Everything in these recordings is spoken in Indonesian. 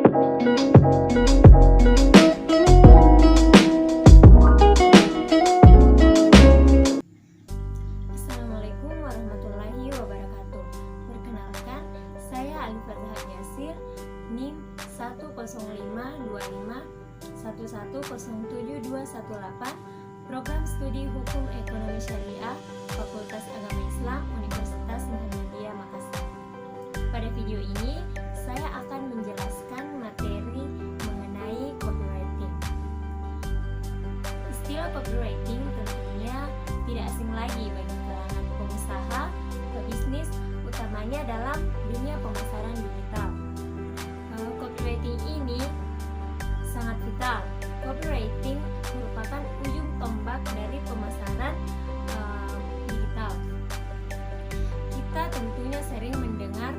Assalamualaikum warahmatullahi wabarakatuh. Perkenalkan, saya Alif Farhat Yasir, NIM 1052511072218, Program Studi Hukum Ekonomi Syariah, Fakultas Agama Islam, Universitas Muhammadiyah Makassar. Pada video ini, saya akan menjelaskan materi mengenai copywriting. Istilah copywriting tentunya tidak asing lagi bagi kalangan pengusaha, pebisnis, utamanya dalam dunia pemasaran digital. Copywriting ini sangat vital. Copywriting merupakan ujung tombak dari pemasaran digital. Kita tentunya sering mendengar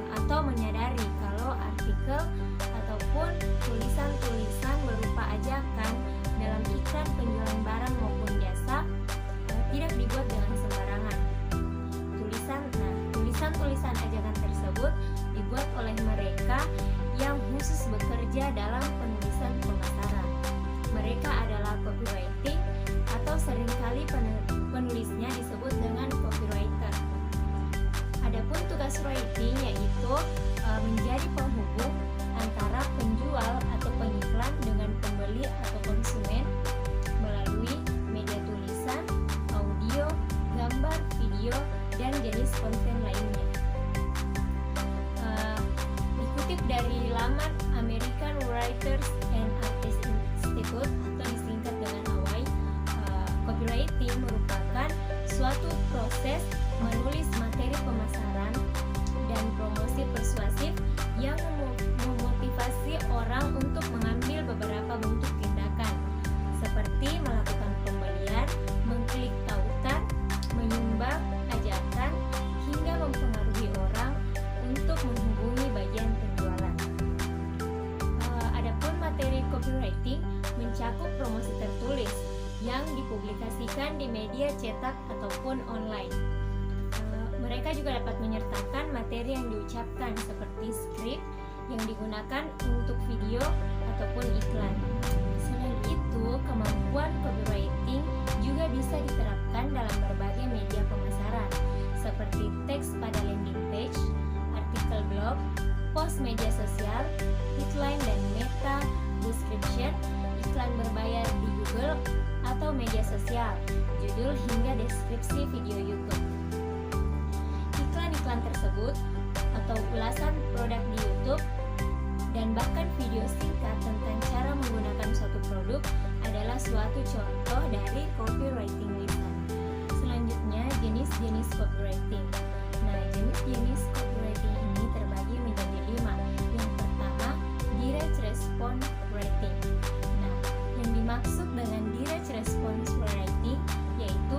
atau menyadari kalau artikel ataupun tulisan-tulisan berupa ajakan dalam iklan penjualan barang maupun jasa tidak dibuat dengan sembarangan. Tulisan-tulisan ajakan tersebut dibuat oleh mereka yang khusus bekerja dalam penulisan pemasaran. Mereka adalah copywriting atau seringkali penulisnya disebut dengan copywriter. Adapun tugas writing yaitu menjadi penghubung antara penjual atau pengiklan dengan pembeli atau konsumen melalui media tulisan, audio, gambar, video, dan jenis konten lainnya. Dikutip dari laman American Writers and Artists Institute atau disingkat dengan AWAI, copywriting merupakan suatu proses menulis materi pemasaran dan promosi persuasif yang memotivasi orang untuk mengambil beberapa bentuk tindakan seperti melakukan pembelian, mengklik tautan, menyumbang ajakan, hingga mempengaruhi orang untuk menghubungi bagian penjualan. Adapun materi copywriting mencakup promosi tertulis yang dipublikasikan di media cetak ataupun online. Mereka juga dapat menyertakan materi yang diucapkan seperti skrip yang digunakan untuk video ataupun iklan. Selain itu, kemampuan copywriting juga bisa diterapkan dalam berbagai media pemasaran seperti teks pada landing page, artikel blog, post media sosial, headline dan meta description, iklan berbayar di Google atau media sosial, judul hingga deskripsi video YouTube. Iklan tersebut atau ulasan produk di YouTube dan bahkan video singkat tentang cara menggunakan suatu produk adalah suatu contoh dari copywriting lisan. Selanjutnya, jenis-jenis copywriting. Nah, jenis-jenis copywriting ini terbagi menjadi 5. Yang pertama, direct response writing. Nah, yang dimaksud dengan direct response writing yaitu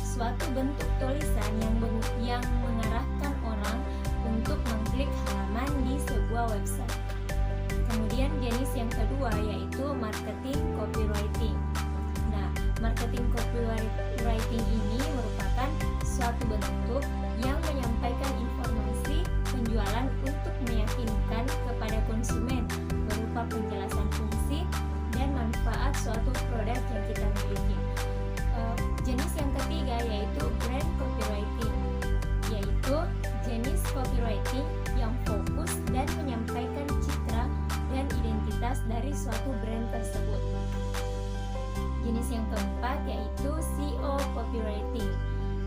suatu bentuk tulisan yang mengarahkan orang untuk mengklik halaman di sebuah website. Kemudian jenis yang kedua yaitu marketing copywriting. Nah, marketing copywriting ini merupakan suatu bentuk yang menyampaikan informasi penjualan untuk meyakinkan kepada konsumen berupa penjelasan fungsi dan manfaat suatu produk yang kita miliki. Jenis yang ketiga yaitu brand copywriting, yaitu jenis copywriting yang fokus dan menyampaikan citra dan identitas dari suatu brand tersebut. Jenis yang keempat yaitu SEO copywriting.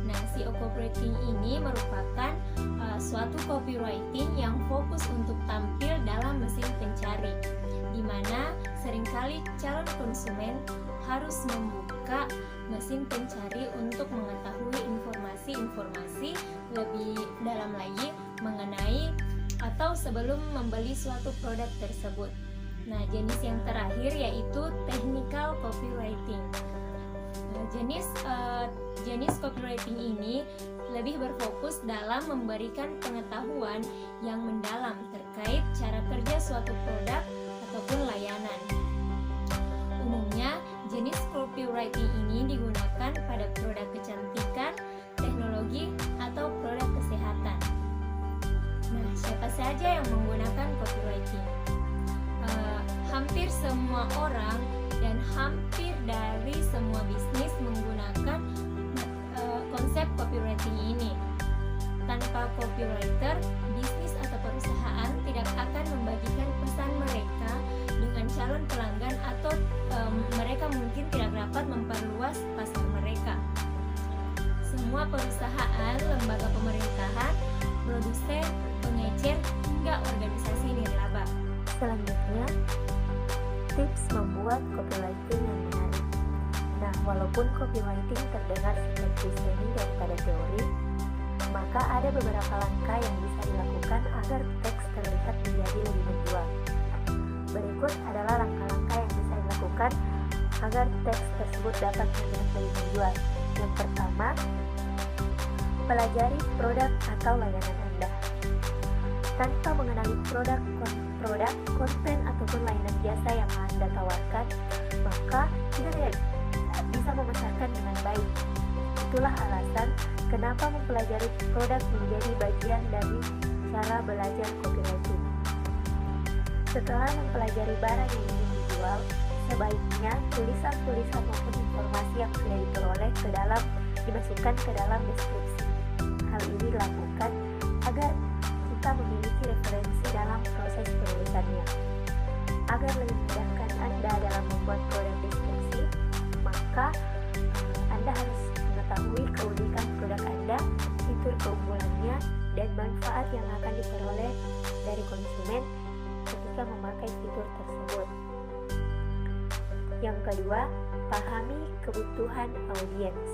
Nah, SEO copywriting ini merupakan suatu copywriting yang fokus untuk tampil dalam mesin pencari, di mana seringkali calon konsumen harus membuka mesin pencari untuk mengetahui informasi lebih dalam lagi mengenai atau sebelum membeli suatu produk tersebut. Nah, jenis yang terakhir yaitu technical copywriting. Jenis copywriting ini lebih berfokus dalam memberikan pengetahuan yang mendalam terkait cara kerja suatu produk ataupun layanan. Umumnya, jenis copywriting ini digunakan pada produk kecantikan, teknologi, atau produk kesehatan. Nah, siapa saja yang menggunakan copywriting? semua orang dan hampir dari semua bisnis menggunakan konsep copywriting ini. Tanpa copywriter, bisnis atau perusahaan tidak akan membagikan pesan mereka dengan calon pelanggan atau mereka mungkin tidak dapat memperluas pasar mereka. Semua perusahaan, lembaga pemerintahan, produsen, pengecer, hingga organisasi nirlaba. Selanjutnya, tips membuat copywriting yang menarik. Nah, walaupun copywriting terdengar seperti semi daripada teori, maka ada beberapa langkah yang bisa dilakukan agar teks terlihat menjadi lebih menjual. Berikut adalah langkah-langkah yang bisa dilakukan agar teks tersebut dapat terlihat lebih menjual. Yang pertama, pelajari produk atau layanan Anda. Tanpa mengenali produk, konten, ataupun layanan jasa yang Anda tawarkan, maka tidak bisa memasarkan dengan baik. Itulah alasan kenapa mempelajari produk menjadi bagian dari cara belajar copywriting. Setelah mempelajari barang yang ingin dijual, sebaiknya tulisan-tulisan maupun informasi yang sudah diperoleh dimasukkan ke dalam deskripsi. Hal ini dilakukan agar kita memiliki referensi dalam proses penulisannya. Agar lebih memudahkan Anda dalam membuat produk deskripsi, maka Anda harus mengetahui keunikan produk Anda, fitur keunggulannya, dan manfaat yang akan diperoleh dari konsumen ketika memakai fitur tersebut. Yang kedua, pahami kebutuhan audiens.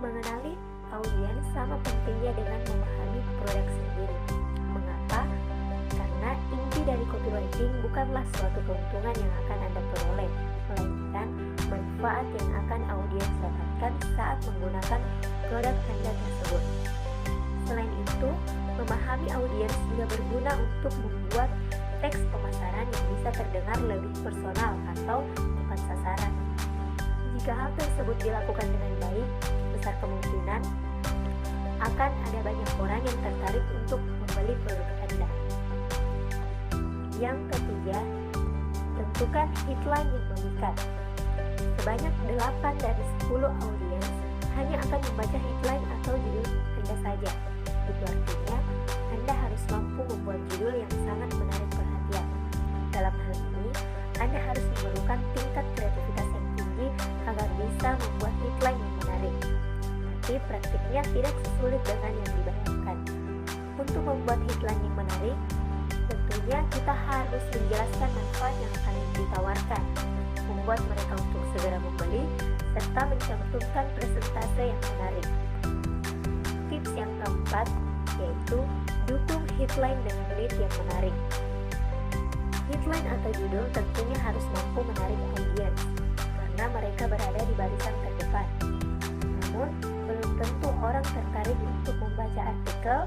Mengenali audiens sama pentingnya dengan memahami produk sendiri. Mengapa? Karena inti dari copywriting bukanlah suatu keuntungan yang akan Anda peroleh, melainkan manfaat yang akan audiens dapatkan saat menggunakan produk Anda tersebut. Selain itu, memahami audiens juga berguna untuk membuat teks pemasaran yang bisa terdengar lebih personal atau tepat sasaran. Jika hal tersebut dilakukan dengan baik, besar kemungkinan akan ada banyak orang yang tertarik untuk membeli produk Anda. Yang ketiga, tentukan headline yang memikat. Sebanyak 8 dari 10 audiens hanya akan membaca headline atau judul Anda saja. Itu artinya Anda harus mampu membuat judul yang sangat menarik perhatian. Dalam hal ini, Anda harus memerlukan tingkat kreativitas yang tinggi agar bisa membuat headline yang menarik. Tapi praktiknya tidak sesulit dengan yang dibayangkan. Untuk membuat headline yang menarik, tentunya kita harus menjelaskan manfaat yang akan ditawarkan, membuat mereka untuk segera membeli, serta mencantumkan presentase yang menarik. Tips yang keempat yaitu dukung headline dengan lead yang menarik. Headline atau judul tentunya harus mampu menarik audiens karena mereka berada di barisan terdepan. Namun, belum tentu orang tertarik untuk membaca artikel,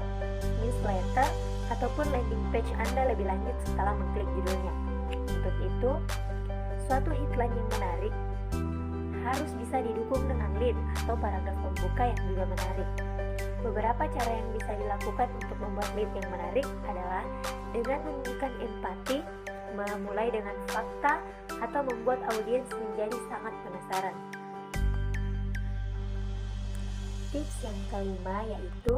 newsletter, ataupun landing page Anda lebih lanjut setelah mengklik judulnya. Untuk itu, suatu headline yang menarik harus bisa didukung dengan lead atau paragraf pembuka yang juga menarik. Beberapa cara yang bisa dilakukan untuk membuat lead yang menarik adalah dengan menunjukkan empati, memulai dengan fakta, atau membuat audiens menjadi sangat penasaran. Tips yang kelima yaitu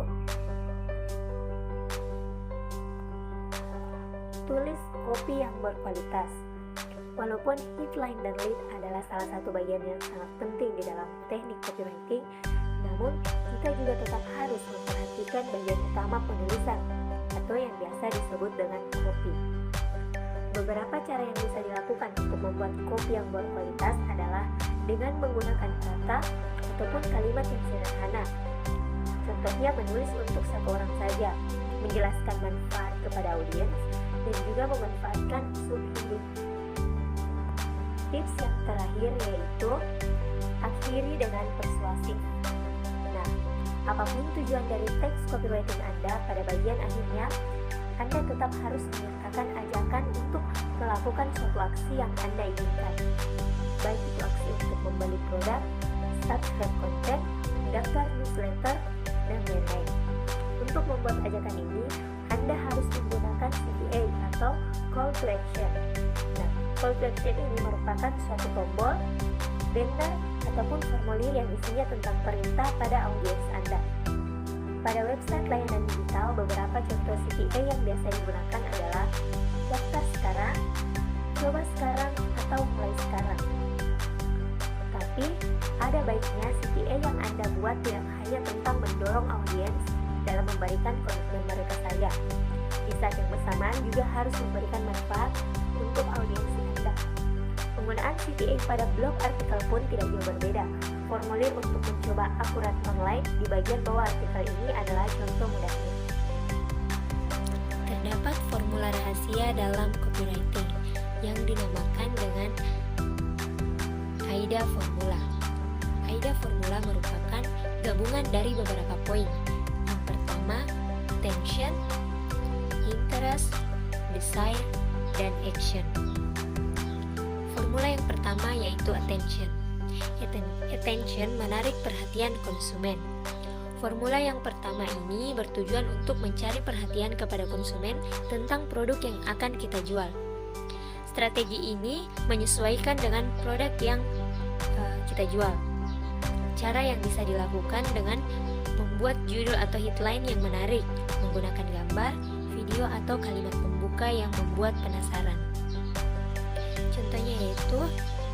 tulis copy yang berkualitas. Walaupun headline dan lead adalah salah satu bagian yang sangat penting di dalam teknik copywriting, namun kita juga tetap harus memperhatikan bagian utama penulisan atau yang biasa disebut dengan copy. Beberapa cara yang bisa dilakukan untuk membuat copy yang berkualitas adalah dengan menggunakan kata ataupun kalimat yang sederhana. Contohnya menulis untuk satu orang saja, menjelaskan manfaat kepada audiens, dan juga memanfaatkan subheading. Tips yang terakhir yaitu akhiri dengan persuasif. Nah, apapun tujuan dari teks copywriting Anda, pada bagian akhirnya Anda tetap harus menyertakan ajakan untuk melakukan suatu aksi yang Anda inginkan, baik itu aksi untuk membeli produk, subscribe konten, daftar newsletter, dan lain-lain. Untuk membuat ajakan ini, Anda harus menggunakan CTA atau Call to Action. Nah, Call to action ini merupakan suatu tombol, banner, ataupun formulir yang isinya tentang perintah pada audiens Anda. Pada website layanan digital, beberapa contoh CTA yang biasa digunakan adalah daftar sekarang, coba sekarang, atau mulai sekarang. Tapi, ada baiknya CTA yang Anda buat tidak hanya tentang mendorong audiens dalam memberikan komitmen mereka saja. Di saat yang bersamaan juga harus memberikan manfaat untuk audiens Anda. Penggunaan CTA pada blog artikel pun tidak jauh berbeda. Formulir untuk mencoba akurat online di bagian bawah artikel ini adalah contoh mudahnya. Terdapat formula rahasia dalam copywriting yang dinamakan dengan AIDA formula. AIDA formula merupakan gabungan dari beberapa poin. Yang pertama, attention, interest, desire, dan action. Formula yang pertama yaitu attention. Attention menarik perhatian konsumen. Formula yang pertama ini bertujuan untuk mencari perhatian kepada konsumen tentang produk yang akan kita jual. Strategi ini menyesuaikan dengan produk yang kita jual. Cara yang bisa dilakukan dengan membuat judul atau headline yang menarik, menggunakan gambar, video, atau kalimat pembuka yang membuat penasaran. Contohnya yaitu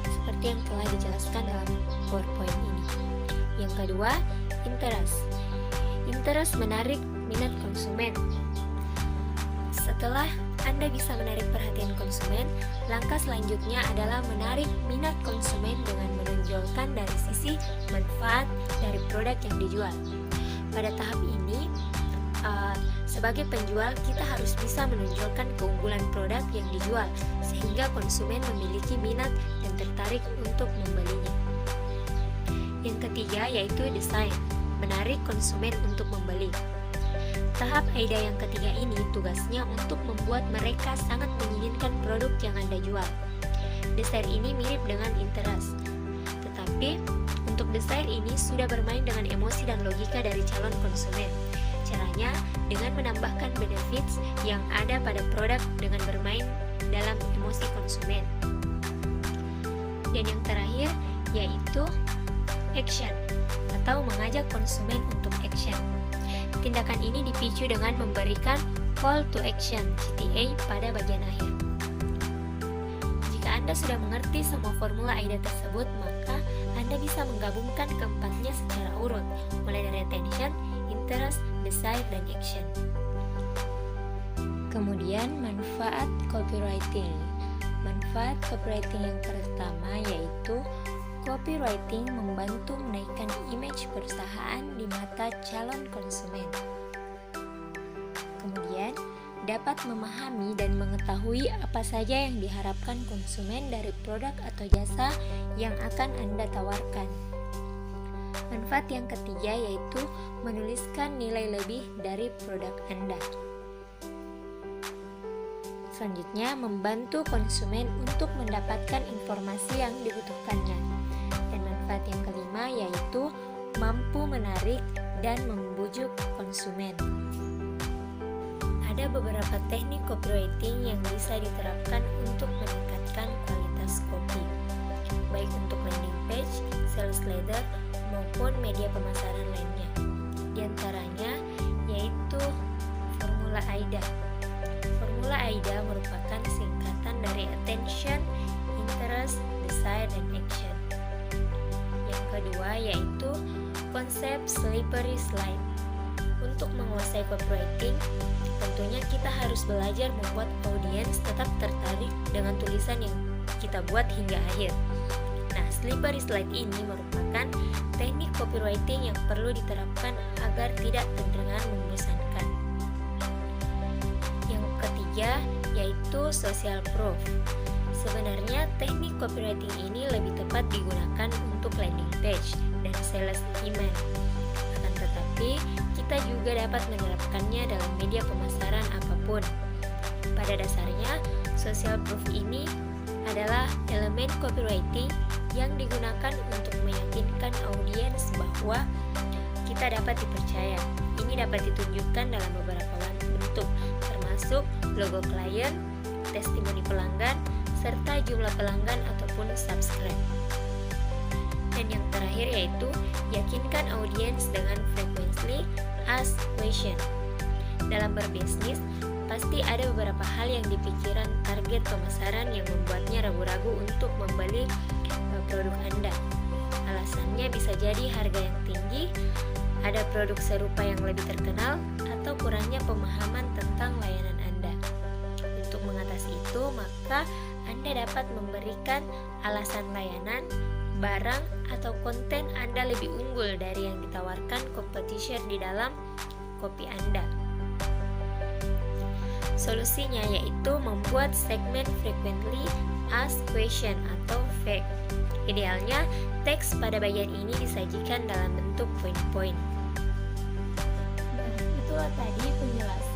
seperti yang telah dijelaskan dalam PowerPoint ini. Yang kedua, interest. Interest menarik minat konsumen. Setelah Anda bisa menarik perhatian konsumen, langkah selanjutnya adalah menarik minat konsumen dengan menonjolkan dari sisi manfaat dari produk yang dijual. Pada tahap ini, sebagai penjual, kita harus bisa menonjolkan keunggulan produk yang dijual sehingga konsumen memiliki minat dan tertarik untuk membelinya. Yang ketiga yaitu desain, menarik konsumen untuk membeli. Tahap AIDA yang ketiga ini tugasnya untuk membuat mereka sangat menginginkan produk yang Anda jual. Desire ini mirip dengan interest, tetapi untuk desire ini sudah bermain dengan emosi dan logika dari calon konsumen. Caranya dengan menambahkan benefits yang ada pada produk dengan bermain dalam emosi konsumen. Dan yang terakhir yaitu action atau mengajak konsumen untuk action. Tindakan ini dipicu dengan memberikan call to action CTA pada bagian akhir. Jika Anda sudah mengerti semua formula AIDA tersebut, maka Anda bisa menggabungkan keempatnya secara urut, mulai dari attention, interest, desire, dan action. Kemudian manfaat copywriting. Manfaat copywriting yang pertama yaitu copywriting membantu menaikkan image perusahaan di mata calon konsumen. Kemudian, dapat memahami dan mengetahui apa saja yang diharapkan konsumen dari produk atau jasa yang akan Anda tawarkan. Manfaat yang ketiga yaitu menuliskan nilai lebih dari produk Anda. Selanjutnya, membantu konsumen untuk mendapatkan informasi yang dibutuhkannya. Dan manfaat yang kelima yaitu mampu menarik dan membujuk konsumen. Ada beberapa teknik copywriting yang bisa diterapkan untuk meningkatkan kualitas copy, baik untuk landing page, sales letter, maupun media pemasaran lainnya. Di antaranya yaitu formula AIDA. Formula AIDA merupakan singkatan dari attention, interest, desire, dan action. Yang kedua yaitu konsep slippery slide. Untuk menguasai copywriting, tentunya kita harus belajar membuat audiens tetap tertarik dengan tulisan yang kita buat hingga akhir. Nah, slippery slide ini merupakan teknik copywriting yang perlu diterapkan agar tidak terdengar membosankan. Yang ketiga yaitu social proof. Sebenarnya teknik copywriting ini lebih tepat digunakan untuk landing page dan sales email. Akan tetapi, kita juga dapat menerapkannya dalam media pemasaran apapun. Pada dasarnya, social proof ini adalah elemen copywriting yang digunakan untuk meyakinkan audiens bahwa kita dapat dipercaya. Ini dapat ditunjukkan dalam beberapa bentuk, termasuk logo klien, testimoni pelanggan, serta jumlah pelanggan ataupun subscribe. Dan yang terakhir yaitu yakinkan audiens dengan frequently asked question. Dalam berbisnis, pasti ada beberapa hal yang dipikiran target pemasaran yang membuatnya ragu-ragu untuk membeli produk Anda. Alasannya bisa jadi harga yang tinggi, ada produk serupa yang lebih terkenal, atau kurangnya pemahaman tentang layanan Anda. Untuk mengatasi itu, maka Anda dapat memberikan alasan layanan, barang, atau konten Anda lebih unggul dari yang ditawarkan competition di dalam kopi Anda. Solusinya yaitu membuat segmen frequently asked question atau FAQ. Idealnya, teks pada bagian ini disajikan dalam bentuk poin-poin. Nah, itulah tadi penjelasan